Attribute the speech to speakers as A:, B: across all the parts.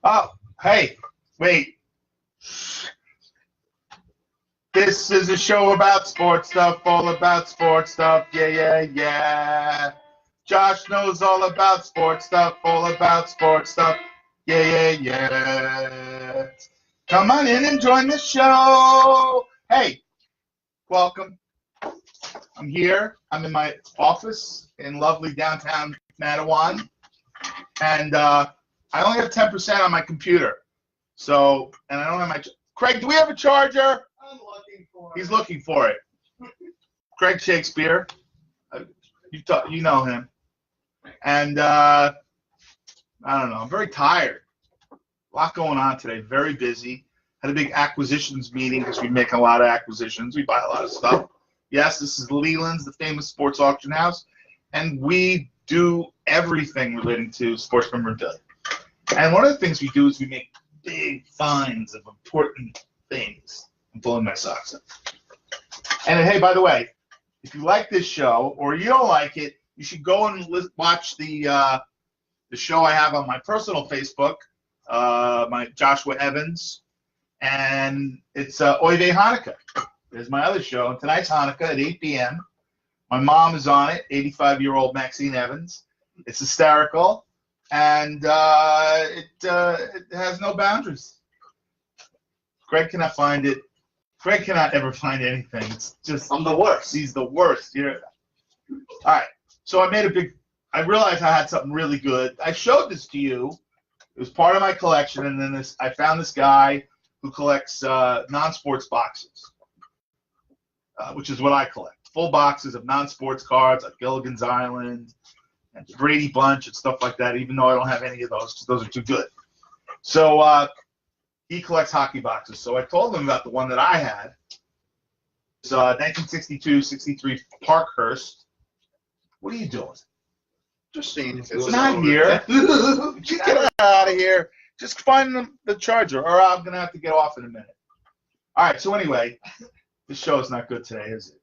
A: Oh, hey, wait. This is a show about sports stuff, all about sports stuff. Yeah, yeah, yeah. Josh knows all about sports stuff, all about sports stuff. Yeah, yeah, yeah. Come on in and join the show. Hey, welcome. I'm here. I'm in my office in lovely downtown Mattawan, and I only have 10% on my computer. So, and I don't have my. Craig, do we have a charger?
B: I'm looking for
A: He's looking for it. Craig Shakespeare, you know him, and I don't know. I'm very tired. A lot going on today. Very busy. Had a big acquisitions meeting because we make a lot of acquisitions. We buy a lot of stuff. Yes, this is Leland's, the famous sports auction house, and we do everything relating to sports memorabilia. And one of the things we do is we make big finds of important things. I'm pulling my socks up. And hey, by the way, if you like this show or you don't like it, you should go and watch the show I have on my personal Facebook, my Joshua Evans, and it's Oy Vey Hanukkah. There's my other show, and tonight's Hanukkah at 8 p.m. My mom is on it, 85-year-old Maxine Evans. It's hysterical, and it has no boundaries. Greg cannot find it. Greg cannot ever find anything. It's just
B: I'm the worst.
A: He's the worst. All right. So I realized I had something really good. I showed this to you. It was part of my collection, and then I found this guy who collects non-sports boxes, which is what I collect. Full boxes of non-sports cards like Gilligan's Island and Brady Bunch and stuff like that, even though I don't have any of those because those are too good. So he collects hockey boxes. So I told him about the one that I had. It's 1962-63 Parkhurst. What are you doing?
B: Just seeing if
A: It's not here. Just get it out of here. Just find the charger, or I'm going to have to get off in a minute. All right, so anyway, this show is not good today, is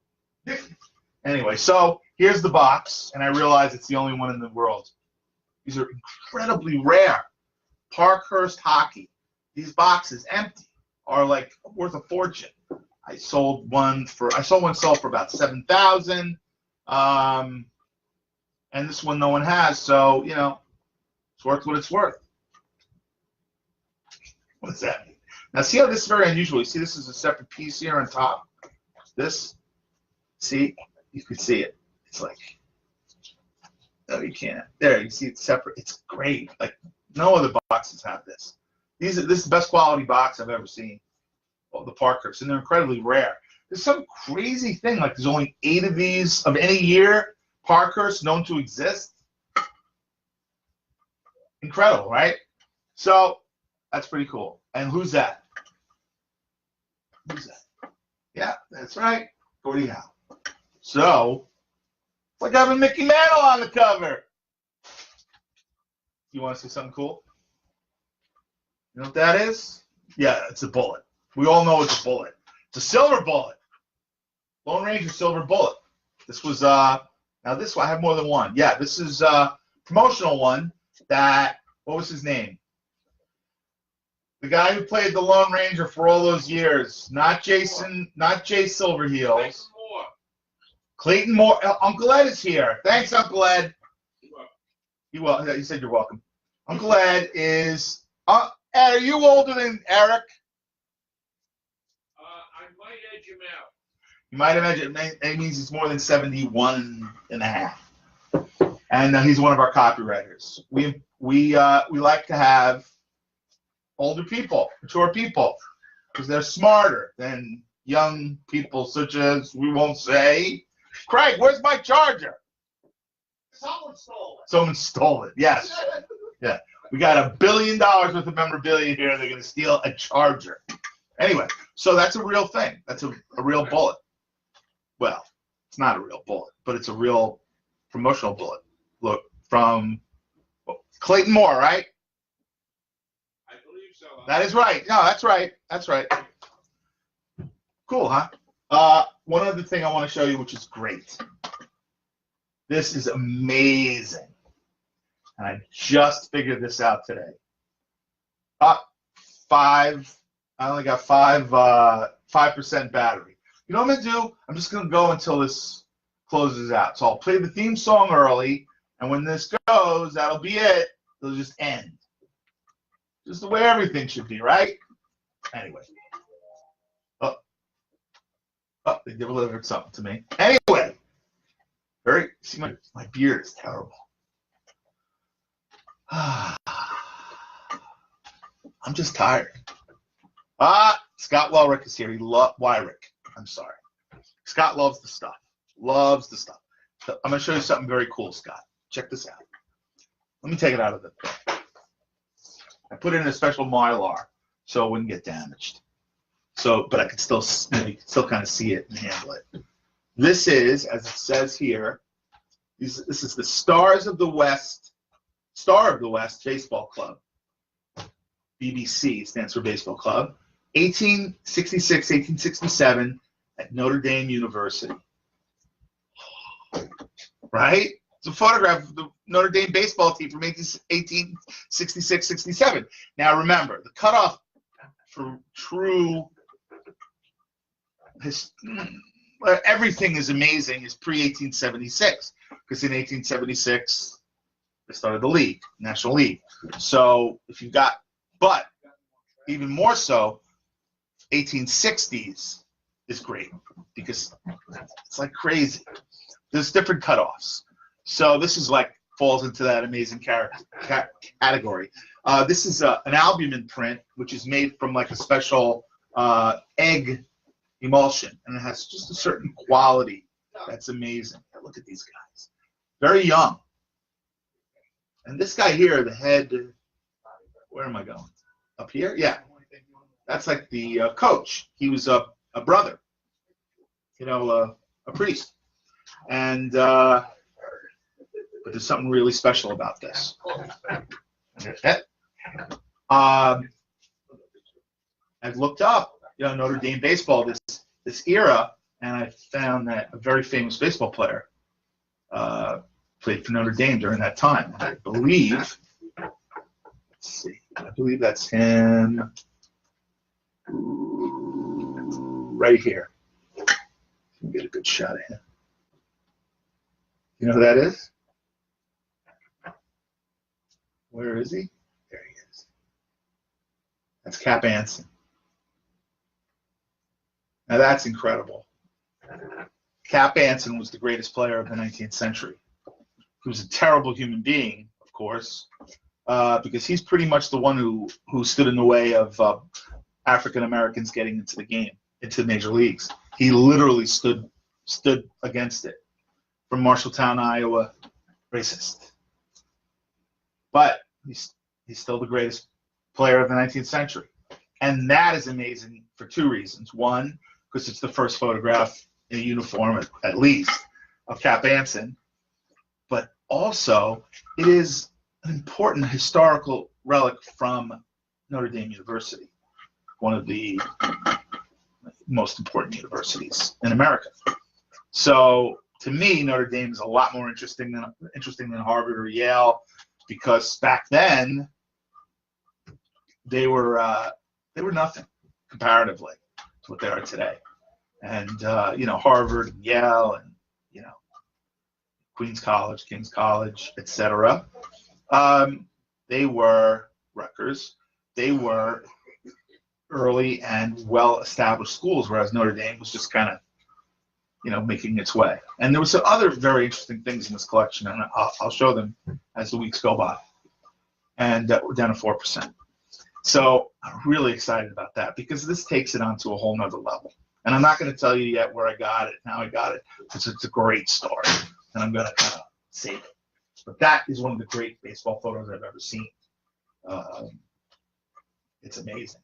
A: it? Anyway, so here's the box, and I realize it's the only one in the world. These are incredibly rare. Parkhurst hockey. These boxes, empty, are like worth a fortune. I saw one sold for about $7,000, and this one no one has. So it's worth what it's worth. What does that mean? Now see how this is very unusual. You see, this is a separate piece here on top. This, see, you can see it. It's like, no, you can't. There, you see it's separate. It's great. Like no other boxes have this. This is the best quality box I've ever seen. Oh, the Parkhurst, and they're incredibly rare. There's some crazy thing, like there's only 8 of these of any year, Parkhurst known to exist. Incredible, right? So that's pretty cool. And who's that? Who's that? Yeah, that's right. Gordie Howe. So it's like having Mickey Mantle on the cover. You want to see something cool? You know what that is? Yeah, it's a bullet. We all know it's a bullet. It's a silver bullet. Lone Ranger silver bullet. This was now this one I have more than one. Yeah, this is a promotional one that, what was his name? The guy who played the Lone Ranger for all those years. Not Jay Silverheels. Clayton Moore. Uncle Ed is here. Thanks, Uncle Ed. You said you're welcome. Uncle Ed is Ed, are you older than Eric?
C: I might edge him out.
A: You might imagine it means he's more than 71 and a half. And he's one of our copywriters. We like to have older people, mature people, because they're smarter than young people such as, we won't say, Craig, where's my charger?
B: Someone stole it.
A: Someone stole it, yes. Yeah. We got $1 billion worth of memorabilia here. They're going to steal a charger. Anyway, so that's a real thing. That's a real bullet. Well, it's not a real bullet, but it's a real promotional bullet. Look, from Clayton Moore, right?
C: I believe so.
A: That is right. No, that's right. That's right. Cool, huh? One other thing I want to show you, which is great. This is amazing. And I just figured this out today. Five. I only got 5% battery. You know what I'm gonna do? I'm just gonna go until this closes out. So I'll play the theme song early, and when this goes, that'll be it. It'll just end. Just the way everything should be, right? Anyway. Oh, they delivered something to me. Anyway, see, my beard is terrible. I'm just tired. Scott Welrick is here. Wyrick. I'm sorry. Scott loves the stuff. Loves the stuff. So I'm going to show you something very cool, Scott. Check this out. Let me take it out of the thing. I put it in a special Mylar so it wouldn't get damaged. So, but I could still, you can still kind of see it and handle it. This is, as it says here, this is the Star of the West Baseball Club. BBC stands for Baseball Club. 1866, 1867 at Notre Dame University. Right? It's a photograph of the Notre Dame baseball team from 1866, 67. Now remember, the cutoff for true everything is amazing is pre-1876, because in 1876 they started the league, National League. So if you've got, but even more so, 1860s is great because it's like crazy. There's different cutoffs. So this is like falls into that amazing category. This is an albumin print, which is made from like a special egg emulsion, and it has just a certain quality that's amazing. Look at these guys, very young. And this guy here, the head, where am I going? Up here? Yeah, that's like the coach. He was a brother, you know, a priest. And but there's something really special about this. I've looked up, you know, Notre Dame baseball this era, and I found that a very famous baseball player played for Notre Dame during that time. I believe, let's see, I believe that's him right here. Can get a good shot of him. You know who that is? Where is he? There he is. That's Cap Anson. Now that's incredible. Cap Anson was the greatest player of the 19th century. He was a terrible human being, of course, because he's pretty much the one who stood in the way of African Americans getting into the game, into the major leagues. He literally stood against it. From Marshalltown, Iowa, racist. But he's still the greatest player of the 19th century. And that is amazing for two reasons. One, because it's the first photograph in a uniform, at least, of Cap Anson. But also, it is an important historical relic from Notre Dame University, one of the most important universities in America. So, to me, Notre Dame is a lot more interesting than Harvard or Yale, because back then they were nothing comparatively to what they are today. And you know, Harvard and Yale and, you know, Queens College, King's College, etc. They were Rutgers. They were early and well-established schools, whereas Notre Dame was just kind of, you know, making its way. And there were some other very interesting things in this collection, and I'll show them as the weeks go by. And we're down to 4%. So I'm really excited about that, because this takes it onto a whole nother level. And I'm not going to tell you yet where I got it, how I got it, because it's a great story, and I'm going to kind of save it. But that is one of the great baseball photos I've ever seen. It's amazing.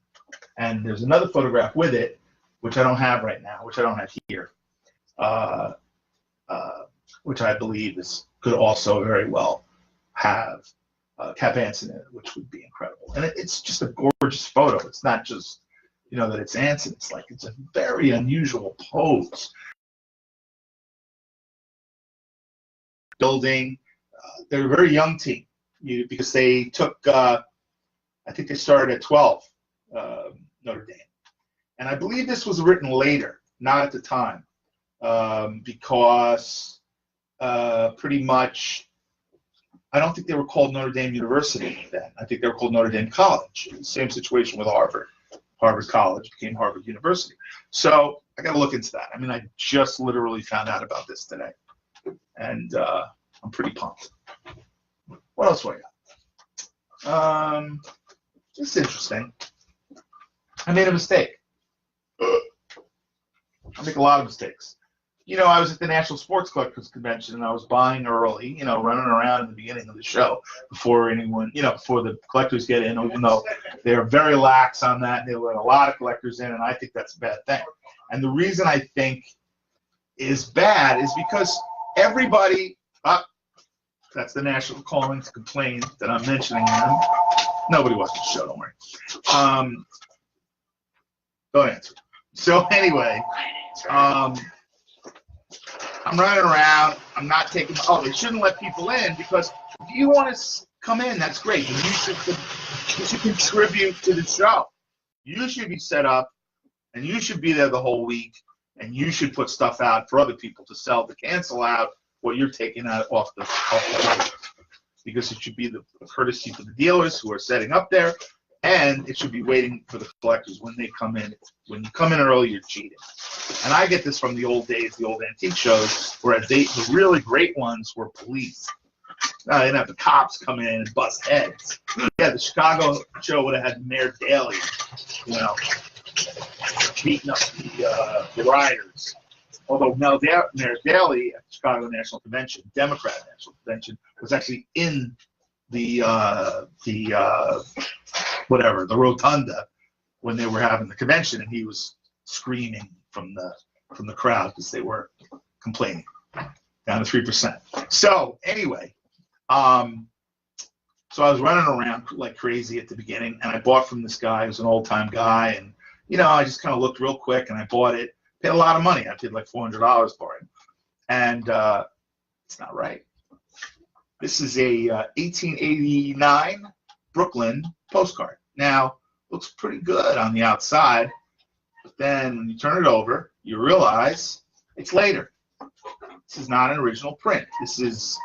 A: And there's another photograph with it, which I don't have right now, which I don't have here, which I believe could also very well have Cap Anson in it, which would be incredible. And it's just a gorgeous photo. It's not just, you know, that it's Anson. It's like, it's a very unusual pose. Building, they're a very young team, because they took I think they started at 12, Notre Dame. And I believe this was written later, not at the time, because pretty much, I don't think they were called Notre Dame University then. I think they were called Notre Dame College. Same situation with Harvard. Harvard College became Harvard University. So I got to look into that. I mean, I just literally found out about this today, and I'm pretty pumped. What else do I got? It's interesting. I made a mistake. I make a lot of mistakes. You know, I was at the National Sports Collectors Convention, and I was buying early, you know, running around in the beginning of the show before anyone, you know, before the collectors get in, even though they're very lax on that. They let a lot of collectors in, and I think that's a bad thing. And the reason I think is bad is because everybody, that's the National calling to complain that I'm mentioning them. Nobody watches the show, don't worry. Don't answer. So anyway, I'm running around. I'm not taking. Oh, they shouldn't let people in because if you want to come in, that's great. But you should contribute to the show. You should be set up, and you should be there the whole week, and you should put stuff out for other people to sell to cancel out what you're taking out off the table. Because it should be the courtesy for the dealers who are setting up there, and it should be waiting for the collectors when they come in. When you come in early, you're cheating. And I get this from the old days, the old antique shows, where the really great ones were police. Now they didn't have the cops come in and bust heads. Yeah, the Chicago show would have had Mayor Daley, you know, beating up the rioters. Although Mayor Daley at the Chicago National Convention, Democrat National Convention, was actually in the rotunda when they were having the convention, and he was screaming from the crowd because they were complaining. Down to 3%. So anyway, so I was running around like crazy at the beginning, and I bought from this guy who's an old-time guy, and you know, I just kind of looked real quick, and I bought it. Paid a lot of money. I paid like $400 for it, and it's not right. This is a 1889 Brooklyn postcard. Now, looks pretty good on the outside, but then when you turn it over, you realize it's later. This is not an original print. This is,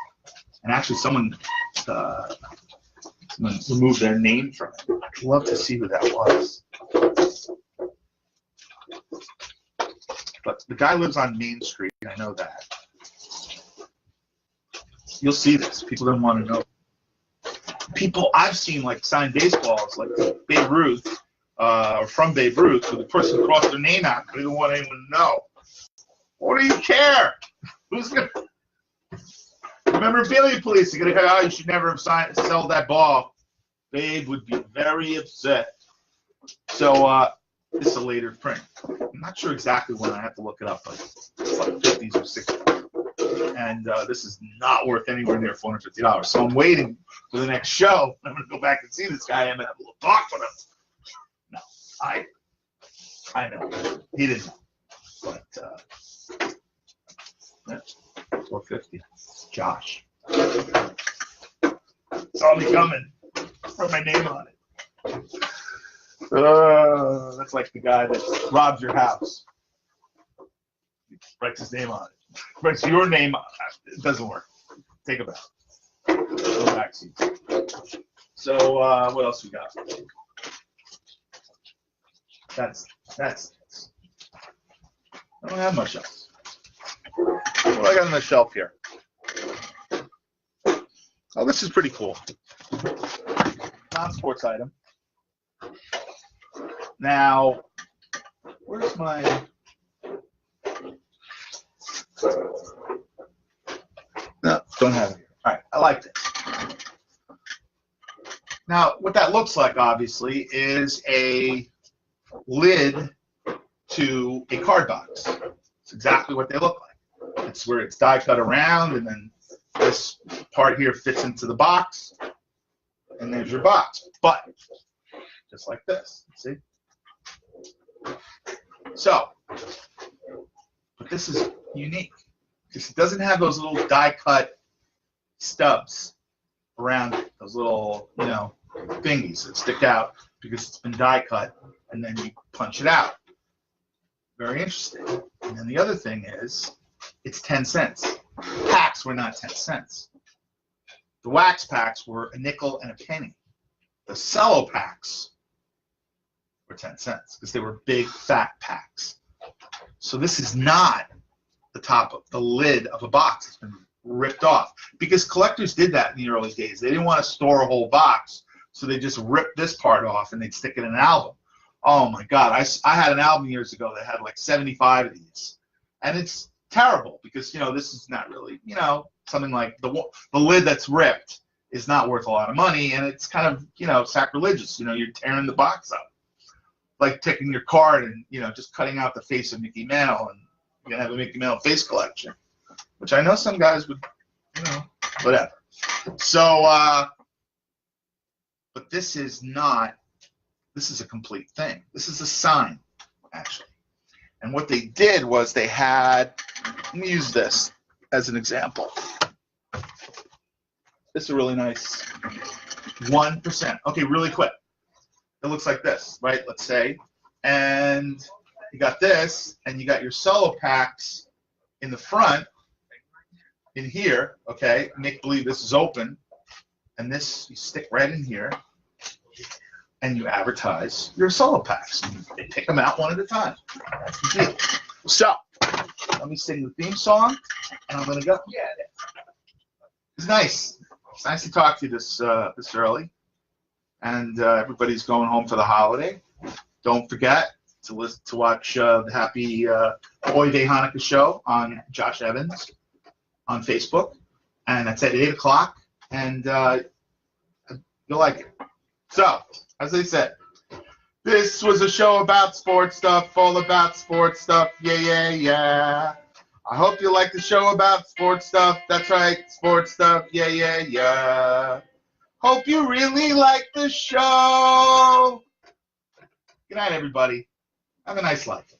A: and actually someone removed their name from it. I'd love to see who that was. But the guy lives on Main Street. I know that. You'll see this. People don't want to know. People I've seen like sign baseballs, like Babe Ruth, or from Babe Ruth, where the person crossed their name out because they didn't want anyone to know. What do you care? Who's gonna? Memorabilia police are gonna go, oh, you should never have sold that ball. Babe would be very upset. So this is a later print. I'm not sure exactly when. I have to look it up, but it's like 50s or 60s. And this is not worth anywhere near $450. So I'm waiting for the next show. I'm going to go back and see this guy and have a little talk with him. No, I know. He didn't know. But that's $450. Josh. Saw me coming. Put my name on it. That's like the guy that robs your house. He writes his name on it. Writes your name on it. It doesn't work. Take a bow. Go back seats. So what else we got? That's I don't have much else. What do I got on the shelf here? Oh, this is pretty cool. Non-sports item. Now, where's my... No, don't have it here. All right, I like this. Now, what that looks like, obviously, is a lid to a card box. It's exactly what they look like. It's where it's die cut around, and then this part here fits into the box, and there's your box. But just like this, see? So, but this is unique because it doesn't have those little die cut stubs around it, those little, you know, thingies that stick out because it's been die cut, and then you punch it out. Very interesting. And then the other thing is, it's 10 cents. Packs were not 10 cents. The wax packs were a nickel and a penny. The cello packs were 10 cents because they were big, fat packs. So this is not the top of the lid of a box. It's been ripped off because collectors did that in the early days. They didn't want to store a whole box, so they just ripped this part off and they'd stick it in an album. Oh my God, I had an album years ago that had like 75 of these, and it's terrible because this is not really something like the lid that's ripped is not worth a lot of money, and it's kind of sacrilegious. You're tearing the box up, like taking your card and just cutting out the face of Mickey Mantle, and you're gonna have a Mickey Mantle face collection, which I know some guys would, whatever. So, but this is not. This is a complete thing. This is a sign, actually. And what they did was they had. Let me use this as an example. This is a really nice 1%. Okay, really quick. It looks like this, right? Let's say, and you got this, and you got your cello packs in the front, in here. Okay, make believe this is open, and this you stick right in here, and you advertise your cello packs. You pick them out one at a time. That's the deal. So, let me sing the theme song, and I'm gonna go. Yeah, it's nice. It's nice to talk to you this early, and everybody's going home for the holiday. Don't forget to watch the Happy Boy Day Hanukkah show on Josh Evans on Facebook, and that's at 8 o'clock, and you'll like it. So, as I said, this was a show about sports stuff, all about sports stuff. Yeah, yeah, yeah. I hope you like the show about sports stuff. That's right, sports stuff. Yeah, yeah, yeah. Hope you really like the show. Good night, everybody. Have a nice life.